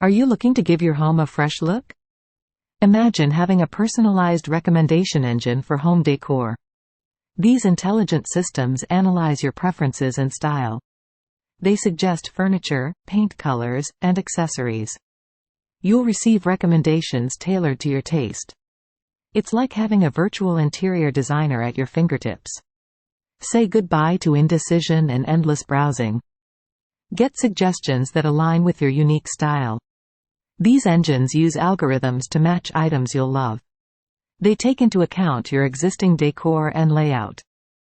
Are you looking to give your home a fresh look? Imagine having a personalized recommendation engine for home decor. These intelligent systems analyze your preferences and style. They suggest furniture, paint colors, and accessories. You'll receive recommendations tailored to your taste. It's like having a virtual interior designer at your fingertips. Say goodbye to indecision and endless browsing. Get suggestions that align with your unique style. These engines use algorithms to match items you'll love. They take into account your existing decor and layout.